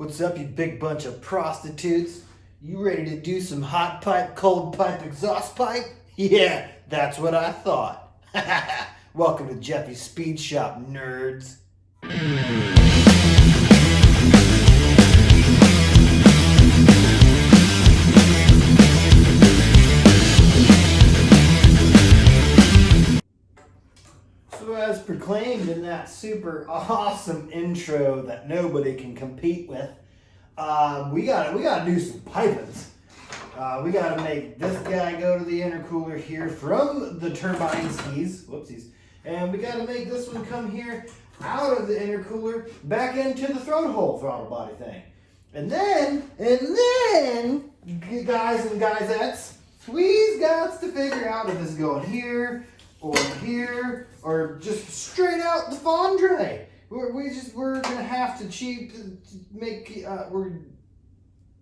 What's up, you big bunch of prostitutes? You ready to do some hot pipe, cold pipe, exhaust pipe? Yeah, that's what I thought. Welcome to Jeffy's Speed Shop, nerds. So as proclaimed in that super awesome intro that nobody can compete with, we gotta do some pipings. We gotta make this guy go to the intercooler here from the turbine skis, whoopsies, and we gotta make this one come here out of the intercooler back into the throat hole throttle body thing. And then, guys and guisettes, we's got to figure out if this is going here, or just straight out the fondre. We're gonna have to make. We're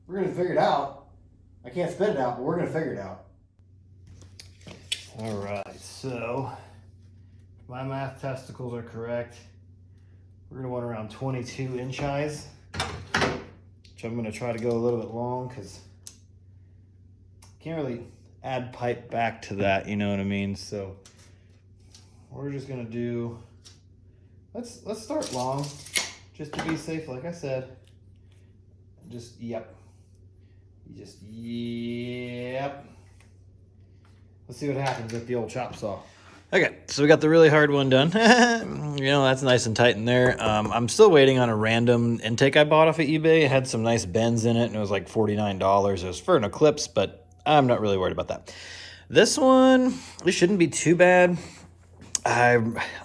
gonna figure it out. I can't spit it out, but we're gonna figure it out. All right, so if my math testicles are correct, we're gonna want around 22 inch eyes, which I'm gonna try to go a little bit long because I can't really add pipe back to that. You know what I mean? So we're just gonna do. Let's start long, just to be safe. Like I said, yep. Let's see what happens with the old chop saw. Okay, so we got the really hard one done. That's nice and tight in there. I'm still waiting on a random intake I bought off of eBay. It had some nice bends in it, and it was like $49. It was for an Eclipse, but I'm not really worried about that. This one, it shouldn't be too bad.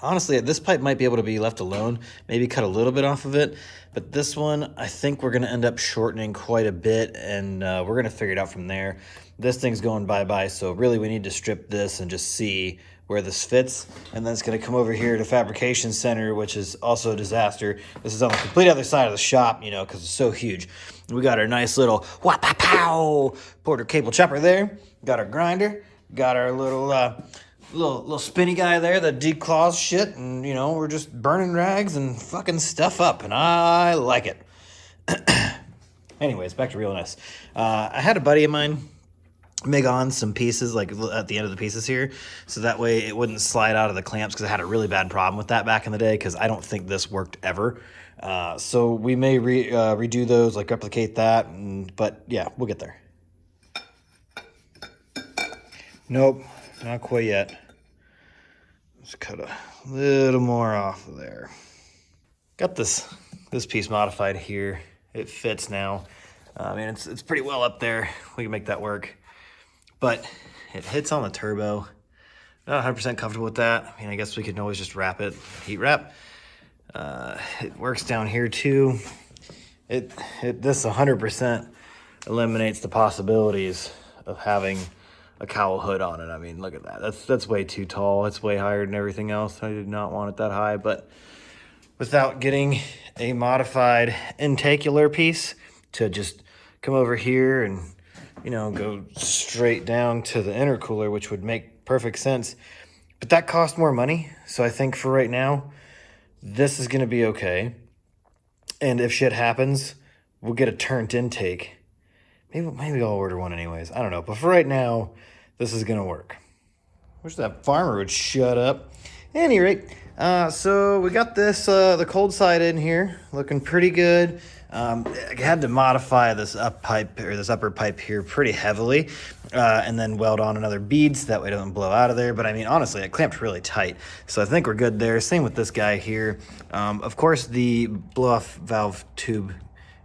Honestly, this pipe might be able to be left alone, maybe cut a little bit off of it, but this one, I think we're going to end up shortening quite a bit, and we're going to figure it out from there. This thing's going bye-bye, so really we need to strip this and just see where this fits, and then it's going to come over here to Fabrication Center, which is also a disaster. This is on the complete other side of the shop, because it's so huge. We got our nice little wha-pow Porter cable chopper there, got our grinder, got our little spinny guy there that declaws shit, and we're just burning rags and fucking stuff up, and I like it. Anyways, back to realness. I had a buddy of mine make on some pieces like at the end of the pieces here, so that way it wouldn't slide out of the clamps, because I had a really bad problem with that back in the day, because I don't think this worked ever. So we may redo those, like replicate that, but yeah, we'll get there. Nope, not quite yet. Just cut a little more off of there. Got this piece modified here. It fits now. It's pretty well up there. We can make that work. But it hits on the turbo. Not 100% comfortable with that. I guess we could always just wrap it, heat wrap. It works down here too. This 100% eliminates the possibilities of having a cowl hood on it. Look at that. That's way too tall. It's way higher than everything else. I did not want it that high, but without getting a modified intacular piece to just come over here and, go straight down to the intercooler, which would make perfect sense. But that cost more money. So I think for right now, this is going to be okay. And if shit happens, we'll get a turned intake. Maybe I'll order one anyways. I don't know. But for right now, this is going to work. Wish that farmer would shut up. At any rate, so we got this, the cold side in here, looking pretty good. I had to modify this upper pipe here pretty heavily, and then weld on another bead so that way it doesn't blow out of there. But honestly, it clamped really tight. So I think we're good there. Same with this guy here. Of course, the blow-off valve tube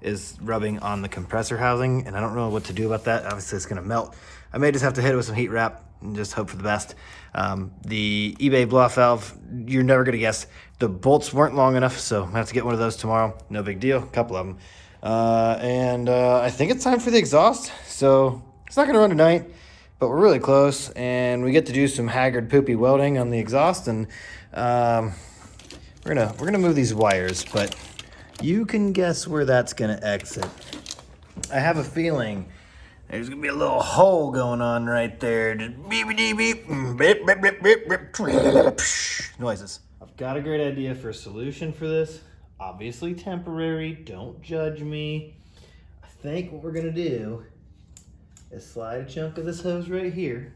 is rubbing on the compressor housing, and I don't know what to do about that. Obviously, it's going to melt. I may just have to hit it with some heat wrap and just hope for the best. The eBay blow-off valve, you're never going to guess. The bolts weren't long enough, so I'm going to have to get one of those tomorrow. No big deal, a couple of them. I think it's time for the exhaust. So it's not going to run tonight, but we're really close, and we get to do some haggard, poopy welding on the exhaust, and we're gonna move these wires, but you can guess where that's gonna exit. I have a feeling there's gonna be a little hole going on right there. Just beep, beep, beep, beep, beep, beep, beep, beep, noises. I've got a great idea for a solution for this, Obviously temporary, don't judge me. I think what we're gonna do is slide a chunk of this hose right here,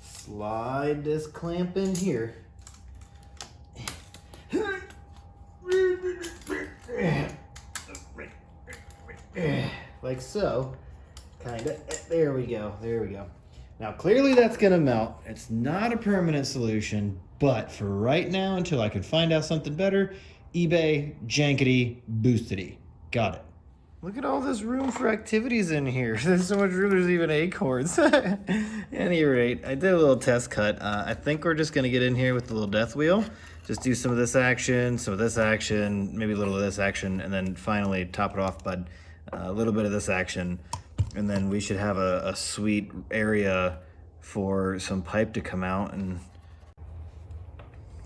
slide this clamp in here, like so, kinda, there we go, there we go. Now clearly that's gonna melt. It's not a permanent solution, but for right now, until I can find out something better, eBay, jankety, boostity. Got it. Look at all this room for activities in here. There's so much room, there's even acorns. At any rate, I did a little test cut. I think we're just gonna get in here with the little death wheel. Just do some of this action, some of this action, maybe a little of this action, and then finally top it off by a little bit of this action. And then we should have a sweet area for some pipe to come out. And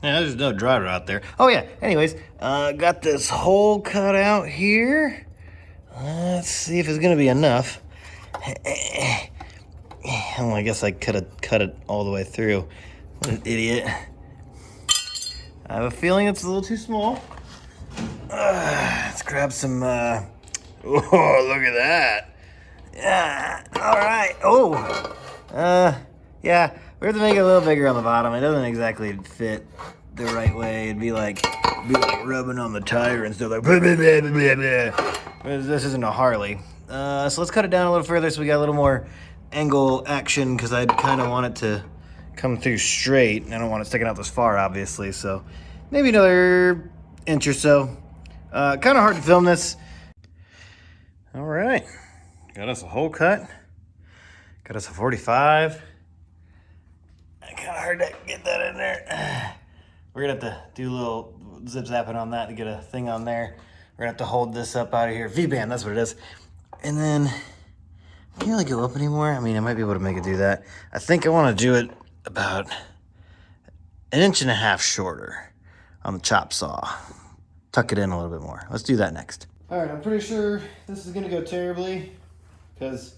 yeah, there's no driver out there. Oh yeah, anyways, got this hole cut out here. Let's see if it's gonna be enough. Oh, I guess I could have cut it all the way through. What an idiot. I have a feeling it's a little too small. Let's grab some, oh, look at that. Yeah, all right. Oh, yeah, we have to make it a little bigger on the bottom. It doesn't exactly fit the right way. It'd be like rubbing on the tire and stuff, like blah, blah, blah, blah, blah. This isn't a Harley. So let's cut it down a little further so we got a little more angle action, because I kind of want it to come through straight. I don't want it sticking out this far, obviously. So maybe another inch or so. Kind of hard to film this. All right. Got us a hole cut. Got us a 45. Kind of hard to get that in there. We're gonna have to do a little zip zapping on that to get a thing on there. We're gonna have to hold this up out of here. V-band, that's what it is. And then, can't really go up anymore. I mean, I might be able to make it do that. I think I wanna do it about 1.5 inches shorter on the chop saw. Tuck it in a little bit more. Let's do that next. All right, I'm pretty sure this is gonna go terribly, because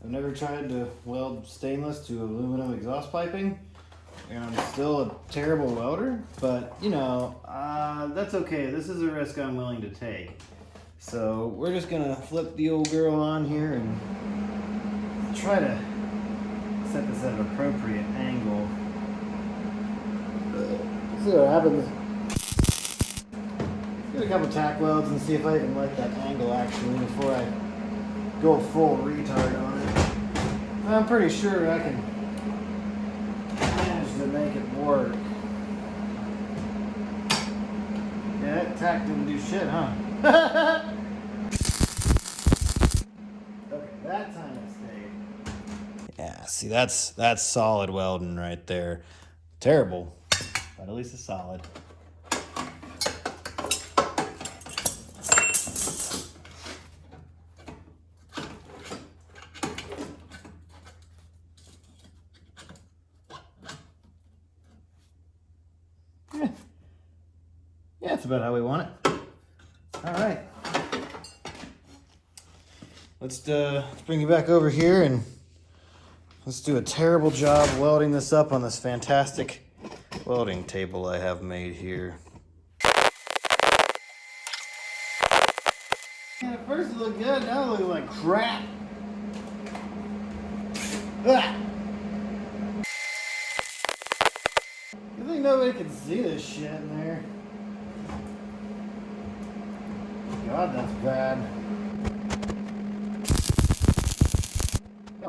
I've never tried to weld stainless to aluminum exhaust piping, and I'm still a terrible welder, but you know, that's okay. This is a risk I'm willing to take. So we're just gonna flip the old girl on here and try to set this at an appropriate angle. See what happens. Get a couple tack welds and see if I can like that angle actually before I go full retard on it. I'm pretty sure I can manage to make it work. Yeah, that tack didn't do shit, huh? Okay, that time it stayed. Yeah, see, that's solid welding right there. Terrible, but at least it's solid. Yeah, that's about how we want it. All right. Let's bring you back over here and let's do a terrible job welding this up on this fantastic welding table I have made here. Yeah, at first it looked good, now it looks like crap. Ah! You think nobody can see this shit in there? God, that's bad. I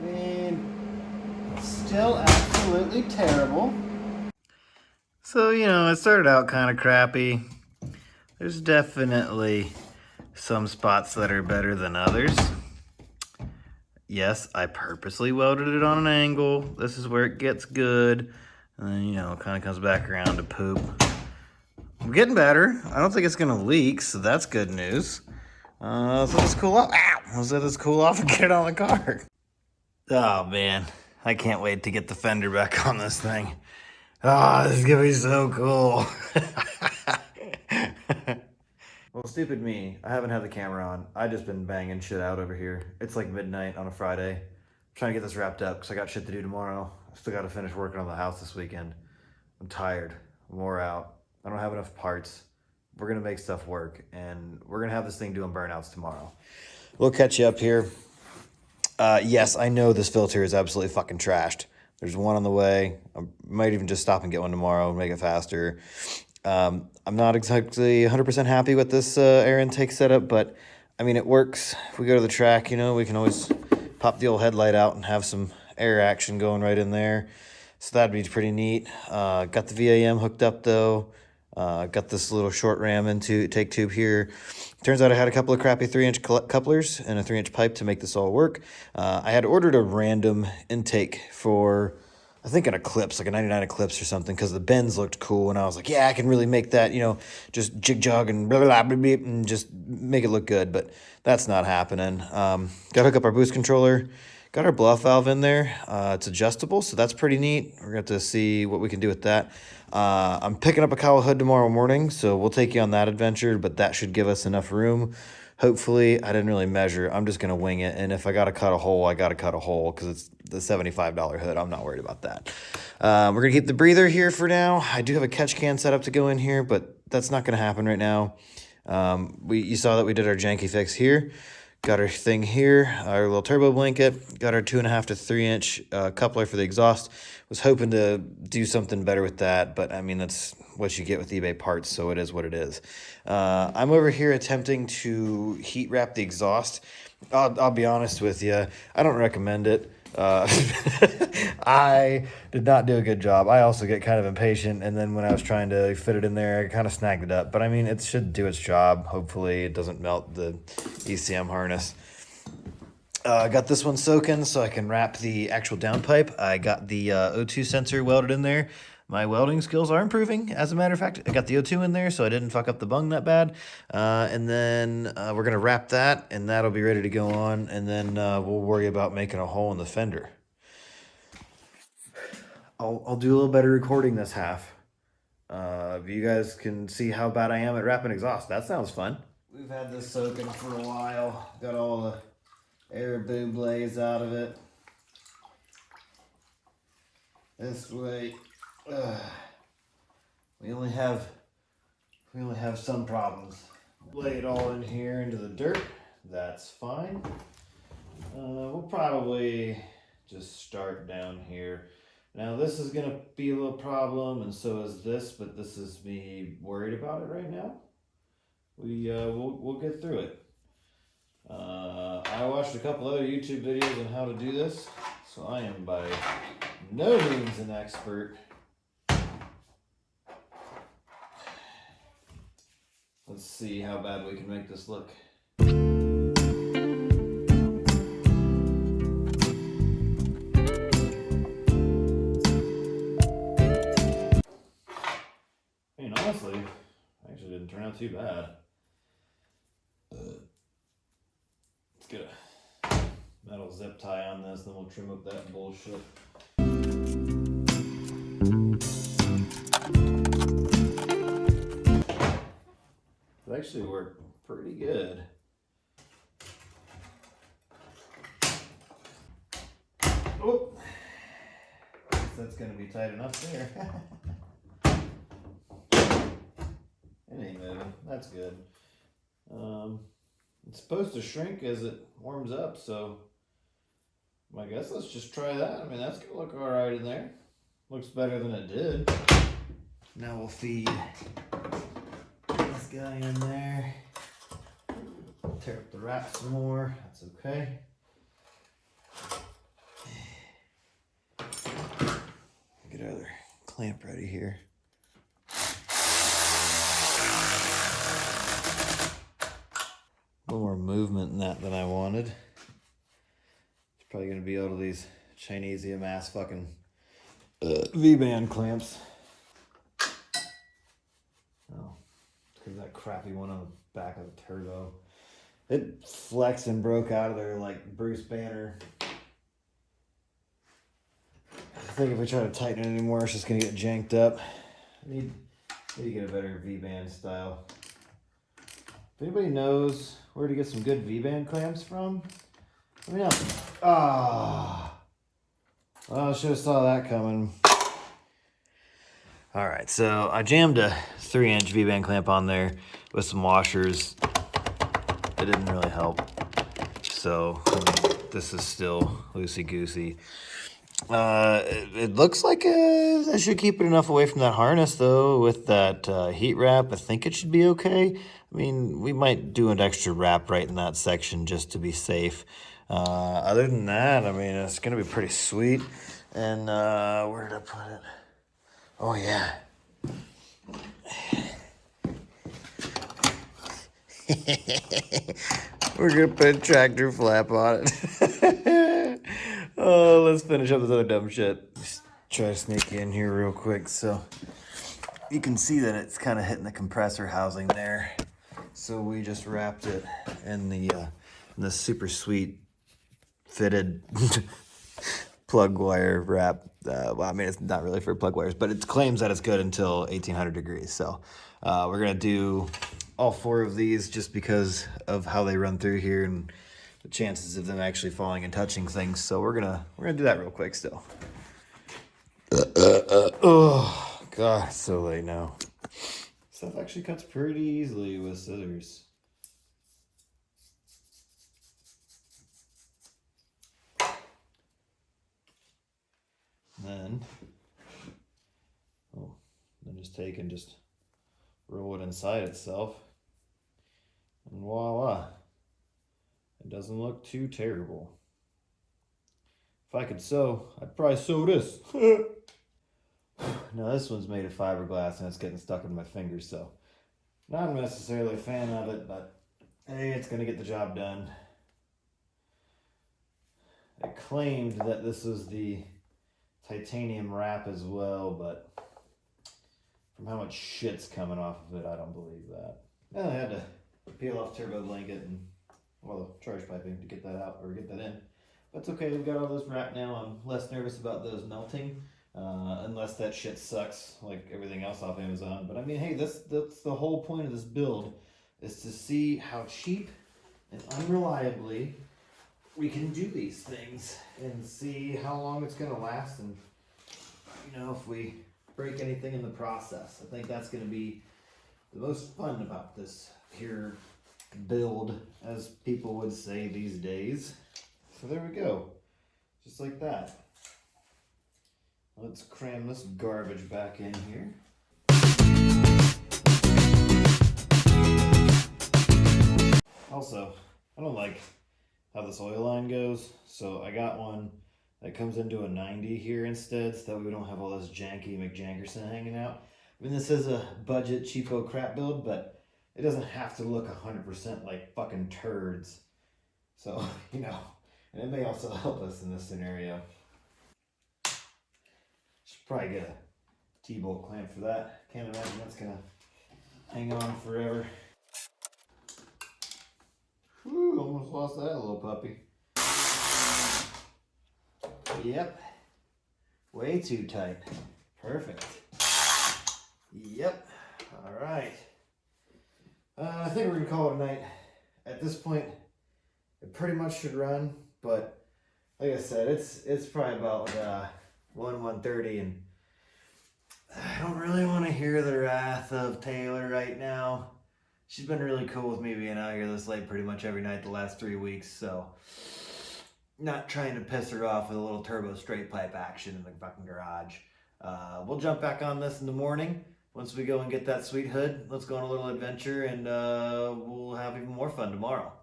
mean, still absolutely terrible. So, you know, it started out kind of crappy. There's definitely some spots that are better than others. Yes, I purposely welded it on an angle. This is where it gets good. And then, you know, it kind of comes back around to poop. I'm getting better. I don't think it's going to leak, so that's good news. So let's cool off. Ow! Let's let this cool off and get it on the car. Oh, man. I can't wait to get the fender back on this thing. Oh, this is going to be so cool. Well, stupid me. I haven't had the camera on. I just been banging shit out over here. It's like midnight on a Friday. trying to get this wrapped up because I got shit to do tomorrow. I still got to finish working on the house this weekend. I'm tired. I'm wore out. I don't have enough parts. We're going to make stuff work, and we're going to have this thing doing burnouts tomorrow. We'll catch you up here. Yes, I know this filter is absolutely fucking trashed. There's one on the way. I might even just stop and get one tomorrow and make it faster. I'm not exactly 100% happy with this air intake setup, but I mean, it works. If we go to the track, you know, we can always pop the old headlight out and have some air action going right in there. So that'd be pretty neat. Got the VAM hooked up though. Got this little short ram intake tube here. Turns out I had a couple of crappy 3-inch couplers and a 3-inch pipe to make this all work. I had ordered a random intake for, I think an Eclipse, like a 99 Eclipse or something, because the bends looked cool, and I was like, yeah, I can really make that, you know, just jig-jog and blah, blah, blah, blah, and just make it look good, but that's not happening. Got to hook up our boost controller. Got our bluff valve in there. It's adjustable, so that's pretty neat. We're going to have to see what we can do with that. I'm picking up a cowl hood tomorrow morning, so we'll take you on that adventure, but that should give us enough room. Hopefully, I didn't really measure. I'm just going to wing it, and if I got to cut a hole, I got to cut a hole because it's the $75 hood. I'm not worried about that. We're going to keep the breather here for now. I do have a catch can set up to go in here, but that's not going to happen right now. You saw that we did our janky fix here. Got our thing here, our little turbo blanket. Got our 2.5 to 3-inch coupler for the exhaust. Was hoping to do something better with that, but I mean, that's what you get with eBay parts, so it is what it is. I'm over here attempting to heat wrap the exhaust. I'll be honest with you, I don't recommend it. I did not do a good job. I also get kind of impatient, and then when I was trying to fit it in there, I kind of snagged it up. But I mean, it should do its job. Hopefully it doesn't melt the ECM harness. I got this one soaking so I can wrap the actual downpipe. I got the O2 sensor welded in there. My welding skills are improving, as a matter of fact. I got the O2 in there, so I didn't fuck up the bung that bad. And then we're going to wrap that, and that'll be ready to go on. And then we'll worry about making a hole in the fender. I'll do a little better recording this half. You guys can see how bad I am at wrapping exhaust. That sounds fun. We've had this soaking for a while. Got all the air bublays out of it. This way. We only have some problems. Lay it all in here into the dirt. That's fine. We'll probably just start down here. Now this is gonna be a little problem, and so is this, but this is me worried about it right now. We'll get through it. I watched a couple other YouTube videos on how to do this, so I am by no means an expert. Let's see how bad we can make this look. I mean, honestly, actually didn't turn out too bad. Let's get a metal zip tie on this, then we'll trim up that bullshit. It actually worked pretty good. Oh, I guess that's gonna be tight enough there. It ain't moving. That's good. It's supposed to shrink as it warms up, so I guess let's just try that. I mean, that's gonna look all right in there. Looks better than it did. Now we'll feed this guy in there. Tear up the wrap some more. That's okay. Get our other clamp ready here. A little more movement in that than I wanted. It's probably going to be out of these Chinesium ass fucking V-band clamps. Oh, because that crappy one on the back of the turbo. It flexed and broke out of there like Bruce Banner. I think if we try to tighten it anymore, it's just going to get janked up. I need to get a better V-band style. If anybody knows where to get some good V-band clamps from, let me know. Ah, Well, I should have saw that coming. All right, so I jammed a 3-inch V-band clamp on there with some washers. It didn't really help. So this is still loosey-goosey. It looks like I should keep it enough away from that harness, though, with that heat wrap. I think it should be okay. I mean, we might do an extra wrap right in that section just to be safe. Other than that, I mean, it's going to be pretty sweet. And where did I put it? Oh, yeah. We're going to put a tractor flap on it. Oh, let's finish up this other dumb shit. Just try to sneak in here real quick so you can see that it's kind of hitting the compressor housing there. So we just wrapped it in the super sweet fitted plug wire wrap. Well, I mean, it's not really for plug wires, but it claims that it's good until 1800 degrees. So we're gonna do all 4 of these just because of how they run through here and the chances of them actually falling and touching things. So we're gonna do that real quick still. Oh God, it's so late now. Stuff actually cuts pretty easily with scissors. Then just take and just roll it inside itself, and voila, it doesn't look too terrible. If I could sew, I'd probably sew this. Now this one's made of fiberglass and it's getting stuck in my fingers, so not necessarily a fan of it, but hey, it's gonna get the job done. It claimed that this was the titanium wrap as well, but from how much shit's coming off of it, I don't believe that. Well, I had to peel off turbo blanket and the charge piping to get that out or get that in. That's okay, we've got all those wrapped now. I'm less nervous about those melting, unless that shit sucks like everything else off Amazon. But I mean, hey, that's the whole point of this build, is to see how cheap and unreliably we can do these things and see how long it's gonna last, and if we break anything in the process. I think that's gonna be the most fun about this here build, as people would say these days. So there we go, just like that. Let's cram this garbage back in here. Also, I don't like how this oil line goes, so I got one that comes into a 90 here instead, so that we don't have all this janky McJankerson hanging out. I mean, this is a budget cheapo crap build, but it doesn't have to look 100% like fucking turds. So, and it may also help us in this scenario. Should probably get a T-bolt clamp for that. Can't imagine that's gonna hang on forever. Whew, almost lost that little puppy. Yep. Way too tight. Perfect. Yep. All right. I think we're gonna call it a night. At this point, it pretty much should run, but like I said, it's probably about 1:30, and I don't really want to hear the wrath of Taylor right now. She's been really cool with me being out here this late pretty much every night the last 3 weeks, so not trying to piss her off with a little turbo straight pipe action in the fucking garage. We'll jump back on this in the morning. Once we go and get that sweet hood, let's go on a little adventure, and we'll have even more fun tomorrow.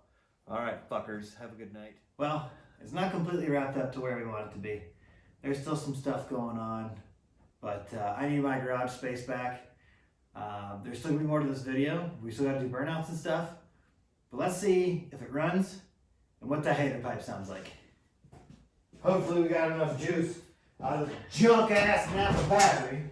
All right, fuckers, have a good night. Well, it's not completely wrapped up to where we want it to be. There's still some stuff going on, but I need my garage space back. There's still gonna be more to this video. We still gotta do burnouts and stuff, but let's see if it runs and what the hater pipe sounds like. Hopefully we got enough juice out of the junk ass Napa battery.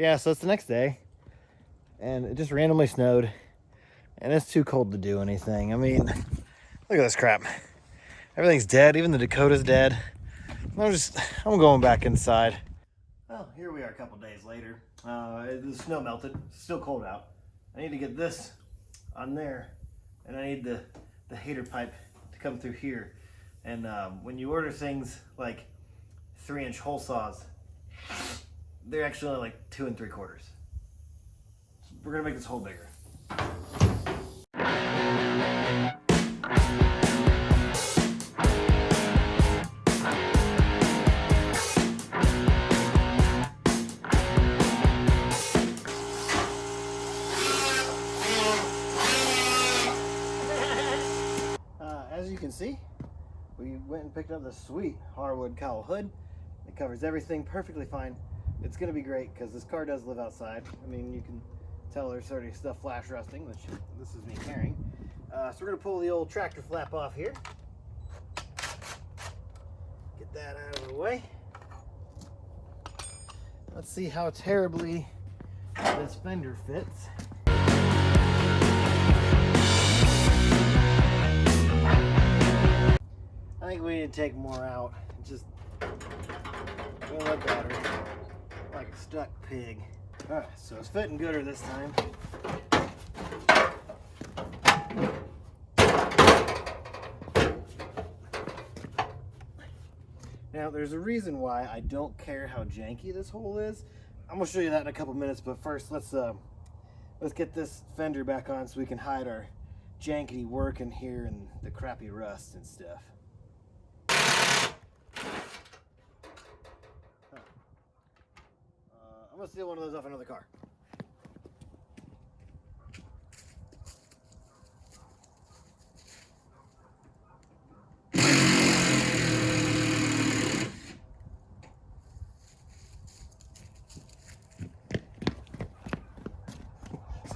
Yeah, so it's the next day, and it just randomly snowed, and it's too cold to do anything. I mean, look at this crap. Everything's dead, even the Dakota's dead. I'm going back inside. Well, here we are a couple days later. The snow melted, it's still cold out. I need to get this on there, and I need the hater pipe to come through here. And when you order things like 3-inch hole saws, they're actually only like 2 3/4. We're gonna make this hole bigger. As you can see, we went and picked up this sweet hardwood cowl hood. It covers everything perfectly fine. It's gonna be great because this car does live outside. I mean, you can tell there's already stuff flash rusting, which this is me carrying. So we're gonna pull the old tractor flap off here. Get that out of the way. Let's see how terribly this fender fits. I think we need to take more out. Just look at her like a stuck pig. Alright, so it's fitting gooder this time. Now, there's a reason why I don't care how janky this hole is. I'm gonna show you that in a couple minutes, but first let's get this fender back on so we can hide our jankety work in here and the crappy rust and stuff. I'm gonna steal one of those off another car.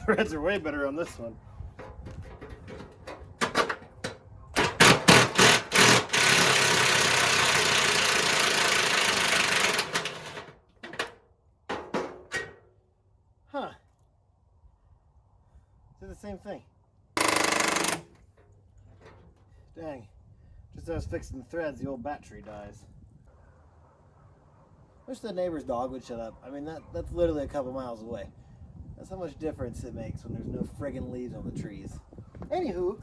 Threads are way better on this one. Huh. Did the same thing. Dang. Just as I was fixing the threads, the old battery dies. Wish the neighbor's dog would shut up. I mean, that's literally a couple miles away. That's how much difference it makes when there's no friggin' leaves on the trees. Anywho,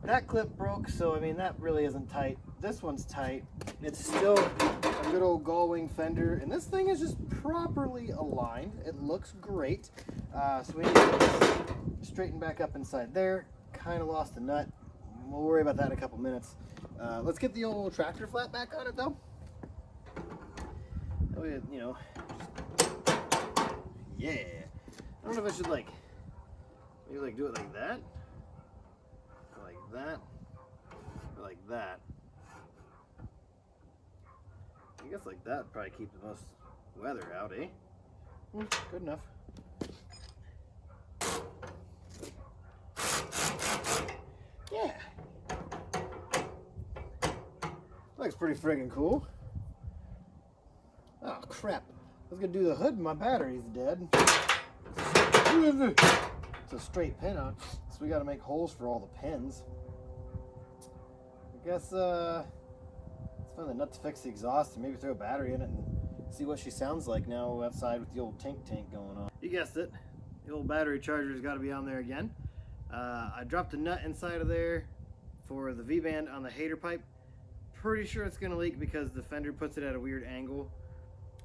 that clip broke, so I mean, that really isn't tight. This one's tight. It's still a good old gull wing fender, and this thing is just properly aligned. It looks great. So we need to straighten back up inside there. Kind of lost the nut. We'll worry about that in a couple minutes. Let's get the old tractor flat back on it, though. You know, yeah. I don't know if I should maybe do it like that, or like that, or like that. I guess like that would probably keep the most weather out, eh? Good enough. Yeah. Looks pretty friggin' cool. Oh crap. I was gonna do the hood and my battery's dead. It's a straight pin on, so we gotta make holes for all the pins. I guess let's find the nut to fix the exhaust and maybe throw a battery in it and see what she sounds like now outside with the old tank going on. You guessed it, the old battery charger's got to be on there again. I dropped a nut inside of there for the V-band on the hater pipe. Pretty sure it's gonna leak because the fender puts it at a weird angle.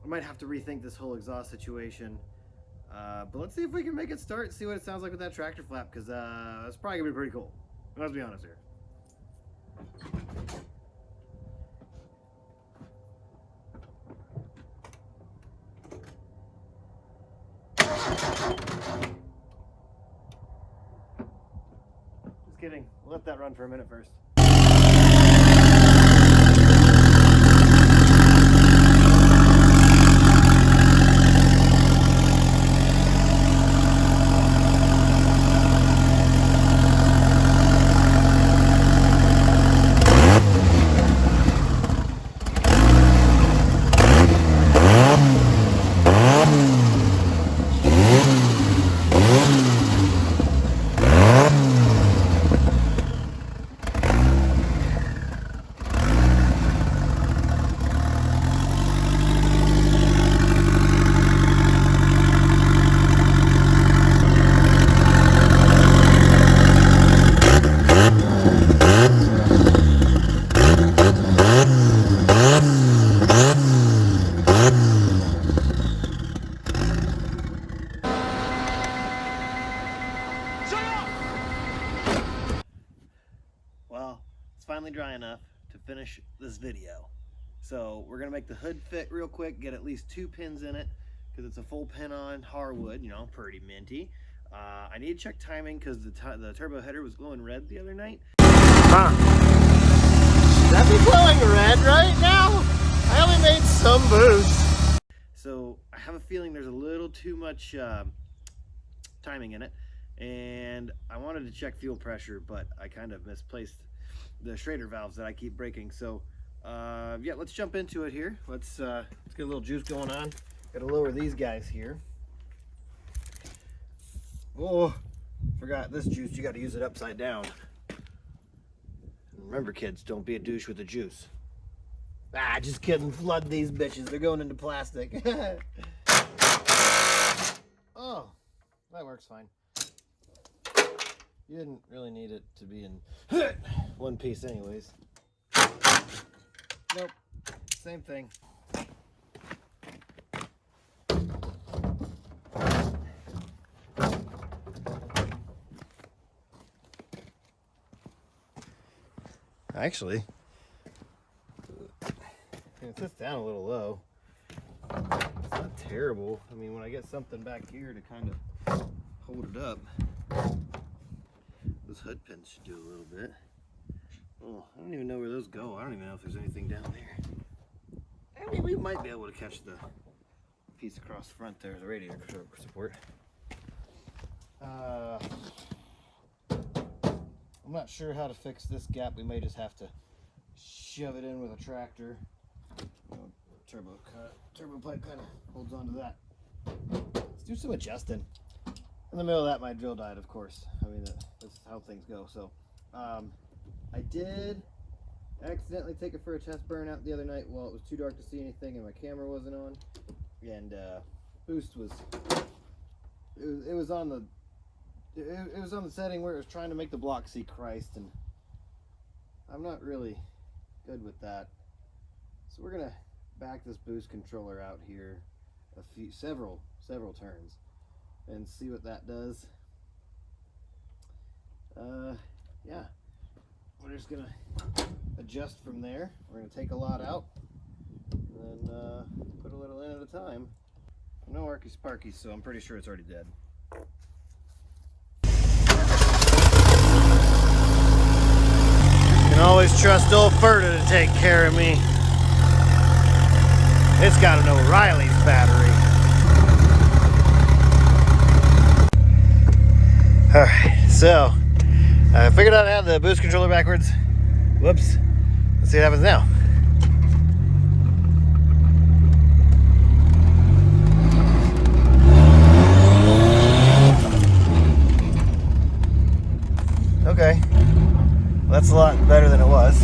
I might have to rethink this whole exhaust situation. But let's see if we can make it start, see what it sounds like with that tractor flap, because it's probably gonna be pretty cool. Let's be honest here. Just kidding. We'll let that run for a minute first. finish this video. So we're gonna make the hood fit real quick, get at least 2 pins in it, because it's a full pin on hardwood, you know, pretty minty. I need to check timing because the turbo header was glowing red the other night. Huh. That'd be glowing red right now? I only made some boost. So I have a feeling there's a little too much timing in it. And I wanted to check fuel pressure, but I kind of misplaced the Schrader valves that I keep breaking. So yeah, let's jump into it here. Let's get a little juice going on. Gotta lower these guys here. Oh, forgot this juice, you gotta use it upside down. Remember kids, don't be a douche with the juice. Ah, just kidding, flood these bitches, they're going into plastic. Oh, that works fine. You didn't really need it to be in one piece anyways. Nope, same thing. Actually, it sits down a little low. It's not terrible. I mean, when I get something back here to kind of hold it up, those hood pins should do a little bit. Oh, I don't even know where those go. I don't even know if there's anything down there. I mean, we might be able to catch the piece across the front there as a radiator support. I'm not sure how to fix this gap. We may just have to shove it in with a tractor. Turbo pipe kind of holds on to that. Let's do some adjusting. In the middle of that, my drill died, of course. I mean, that's how things go. So, I did accidentally take it for a test burnout the other night while it was too dark to see anything and my camera wasn't on. And boost was it was on the setting where it was trying to make the block see Christ, and I'm not really good with that. So we're gonna back this boost controller out here several turns and see what that does. Yeah, we're just gonna adjust from there. We're gonna take a lot out and then put a little in at a time. No Arky Sparky, so I'm pretty sure it's already dead. Can always trust old Ferda to take care of me. It's got an O'Reilly's battery. Alright, so I figured out how to have the boost controller backwards. Whoops. Let's see what happens now. Okay. That's a lot better than it was.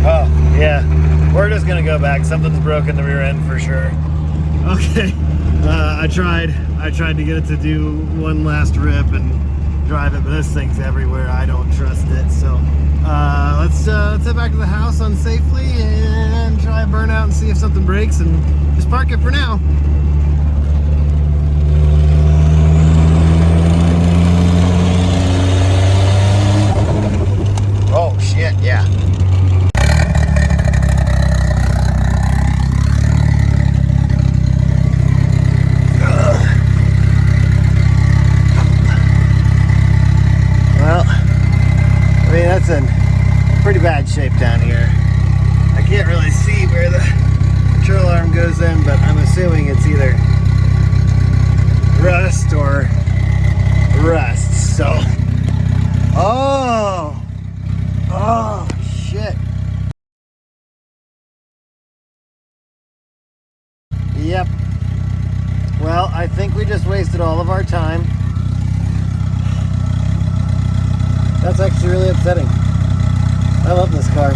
Oh, yeah. We're just gonna go back. Something's broken the rear end for sure. Okay. I tried to get it to do one last rip and drive it, but this thing's everywhere. I don't trust it. So let's head back to the house unsafely and try a burnout and see if something breaks and just park it for now. Oh shit, yeah. Well, I mean, that's in pretty bad shape down here. I can't really see where the control arm goes in, but I'm assuming it's either rust or rust, so. Oh shit. Yep. Well, I think we just wasted all of our time. That's actually really upsetting. I love this car.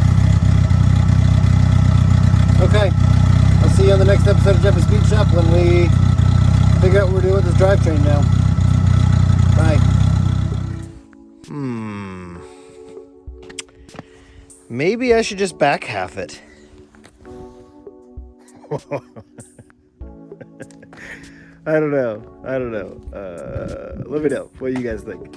Okay, I'll see you on the next episode of Jeffy's Speed Shop when we figure out what we're doing with this drivetrain now. Bye. Maybe I should just back half it. I don't know. Let me know what you guys think.